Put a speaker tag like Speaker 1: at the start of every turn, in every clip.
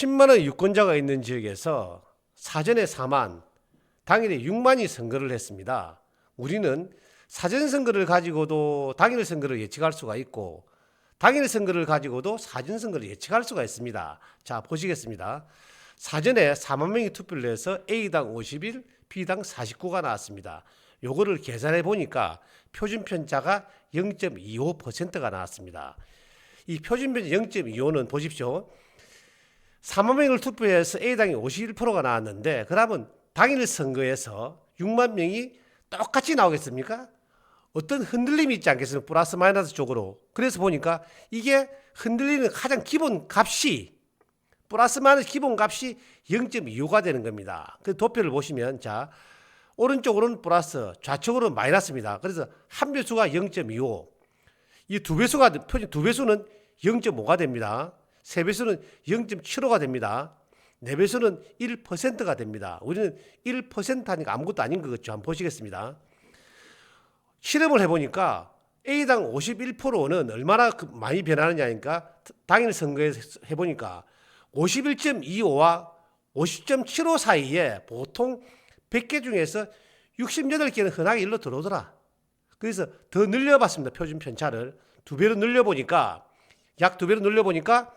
Speaker 1: 10만 원 유권자가 있는 지역에서 사전에 4만, 당일에 6만이 선거를 했습니다. 우리는 사전 선거를 가지고도 당일 선거를 예측할 수가 있고 당일 선거를 가지고도 사전 선거를 예측할 수가 있습니다. 자, 보시겠습니다. 사전에 4만 명이 투표를 해서 A당 51, B당 49가 나왔습니다. 요거를 계산해 보니까 표준 편차가 0.25%가 나왔습니다. 이 표준 편차 0.25는 보십시오. 4만 명을 투표해서 A당이 51%가 나왔는데 그러면 당일 선거에서 6만 명이 똑같이 나오겠습니까? 어떤 흔들림이 있지 않겠습니까? 플러스 마이너스 쪽으로. 그래서 보니까 이게 흔들리는 가장 기본 값이 플러스 마이너스 기본 값이 0.25가 되는 겁니다. 그 도표를 보시면 자 오른쪽으로는 플러스 좌측으로는 마이너스입니다. 그래서 한 배수가 0.25, 이 두 배수가 표준 두 배수는 0.5가 됩니다. 세 배수는 0.75가 됩니다. 네 배수는 1%가 됩니다. 우리는 1% 하니까 아무것도 아닌 것 같죠. 한번 보시겠습니다. 실험을 해보니까 A당 51%는 얼마나 많이 변하느냐니까 당일 선거에서 해보니까 51.25와 50.75 사이에 보통 100개 중에서 68개는 흔하게 일로 들어오더라. 그래서 더 늘려봤습니다. 표준 편차를 두 배로 늘려보니까 약 두 배로 늘려보니까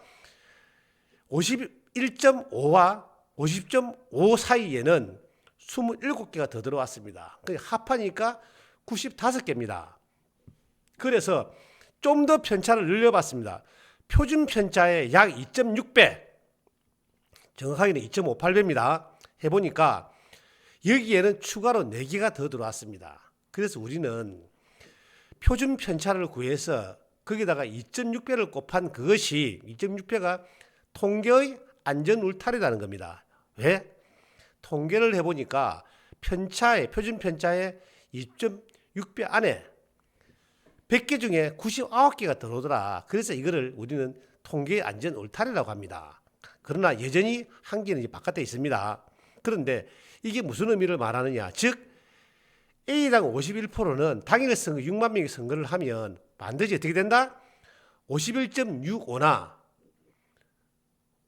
Speaker 1: 51.5와 50.5 사이에는 27개가 더 들어왔습니다. 합하니까 95개입니다. 그래서 좀 더 편차를 늘려봤습니다. 표준 편차의 약 2.6배, 정확하게는 2.58배입니다. 해보니까 여기에는 추가로 4개가 더 들어왔습니다. 그래서 우리는 표준 편차를 구해서 거기다가 2.6배를 곱한 그것이 2.6배가 통계의 안전 울타리라는 겁니다. 왜? 통계를 해보니까 표준 편차의 2.6배 안에 100개 중에 99개가 들어오더라. 그래서 이거를 우리는 통계의 안전 울타리라고 합니다. 그러나 여전히 한 개는 바깥에 있습니다. 그런데 이게 무슨 의미를 말하느냐? 즉 A당 51%는 당일 선거 6만 명이 선거를 하면 반드시 어떻게 된다? 51.65나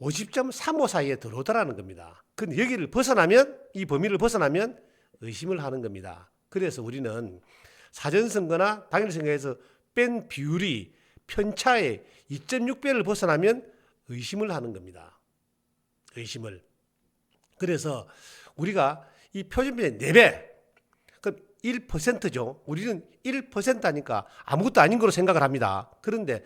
Speaker 1: 50.35 사이에 들어오더라는 겁니다. 근데 여기를 벗어나면, 이 범위를 벗어나면 의심을 하는 겁니다. 그래서 우리는 사전선거나 당일선거에서 뺀 비율이 편차의 2.6배를 벗어나면 의심을 하는 겁니다. 의심을. 그래서 우리가 이 표준편의 4배, 그럼 1%죠. 우리는 1% 하니까 아무것도 아닌 거로 생각을 합니다. 그런데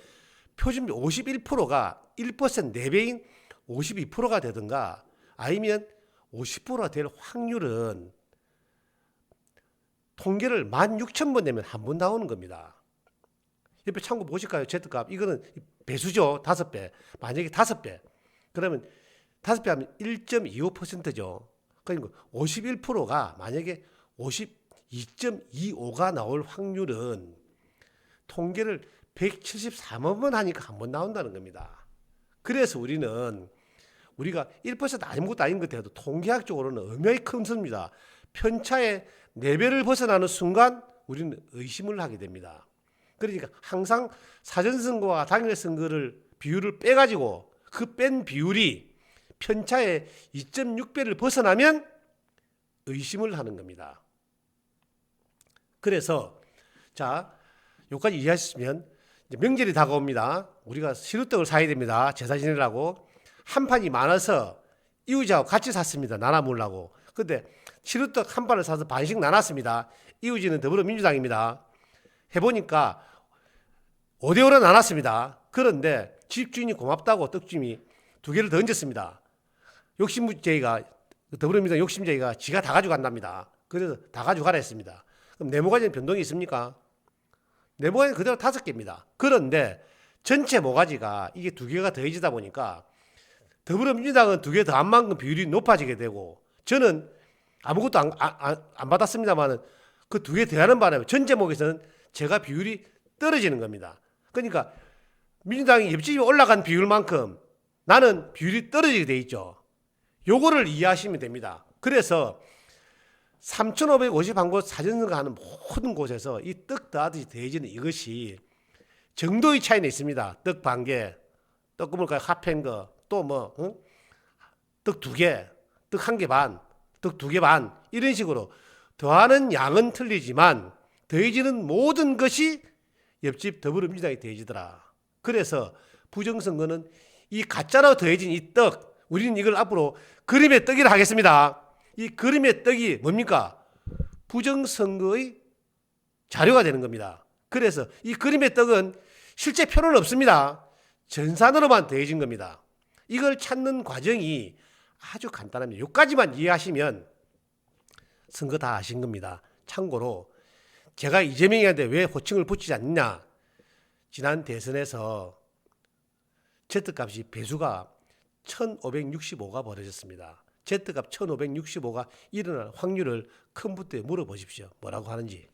Speaker 1: 표준편 51%가 1% 4배인 52%가 되든가 아니면 50%가 될 확률은 통계를 16,000번 내면 한 번 나오는 겁니다. 옆에 참고 보실까요? Z값. 이거는 배수죠. 5배. 만약에 5배. 그러면 5배 하면 1.25%죠. 그러니까 51%가 만약에 52.25가 나올 확률은 통계를 174만 번 하니까 한 번 나온다는 겁니다. 그래서 우리가 1% 아무것도 아닌 것 같아도 통계학적으로는 의미가 큰 수입니다. 편차의 4배를 벗어나는 순간 우리는 의심을 하게 됩니다. 그러니까 항상 사전선거와 당일선거를 비율을 빼가지고 그 뺀 비율이 편차의 2.6배를 벗어나면 의심을 하는 겁니다. 그래서 자 여기까지 이해하셨으면 이제 명절이 다가옵니다. 우리가 시루떡을 사야 됩니다. 제사 지내려고. 한 판이 많아서 이웃하고 같이 샀습니다. 나눠 먹으려고. 근데 시루떡 한 판을 사서 반씩 나눴습니다. 이웃이는 더불어민주당입니다. 해보니까 5대5로 나눴습니다. 그런데 집주인이 고맙다고 떡주인이 2개를 더 얹었습니다. 욕심쟁이가, 더불어민주당 욕심쟁이가 지가 다 가져간답니다. 그래서 다 가져가라 했습니다. 그럼 네모가지는 변동이 있습니까? 네모가지는 그대로 5개입니다. 그런데 전체 모가지가 이게 2개가 더해지다 보니까 더불어민주당은 2개 더 한 만큼 비율이 높아지게 되고 저는 아무것도 안 받았습니다만 그 2개 더하는 바람에 전 제목에서는 제가 비율이 떨어지는 겁니다. 그러니까 민주당이 옆집이 올라간 비율만큼 나는 비율이 떨어지게 돼 있죠. 요거를 이해하시면 됩니다. 그래서 3,551곳 사전선거 하는 모든 곳에서 이 떡 더하듯이 더해지는 이것이 정도의 차이는 있습니다. 떡 반 개, 떡고물까지 합한 거, 또 뭐 떡 2개, 떡 1개 반, 떡 2개 반 이런 식으로 더하는 양은 틀리지만 더해지는 모든 것이 옆집 더불어민주당이 더해지더라. 그래서 부정선거는 이 가짜로 더해진 이 떡, 우리는 이걸 앞으로 그림의 떡이라 하겠습니다. 이 그림의 떡이 뭡니까? 부정선거의 자료가 되는 겁니다. 그래서 이 그림의 떡은 실제 표는 없습니다. 전산으로만 더해진 겁니다. 이걸 찾는 과정이 아주 간단합니다. 여기까지만 이해하시면 선거 다 아신 겁니다. 참고로 제가 이재명이한테 왜 호칭을 붙이지 않느냐. 지난 대선에서 Z값이 배수가 1565가 벌어졌습니다. Z값 1565가 일어날 확률을 컴퓨터에 물어보십시오. 뭐라고 하는지.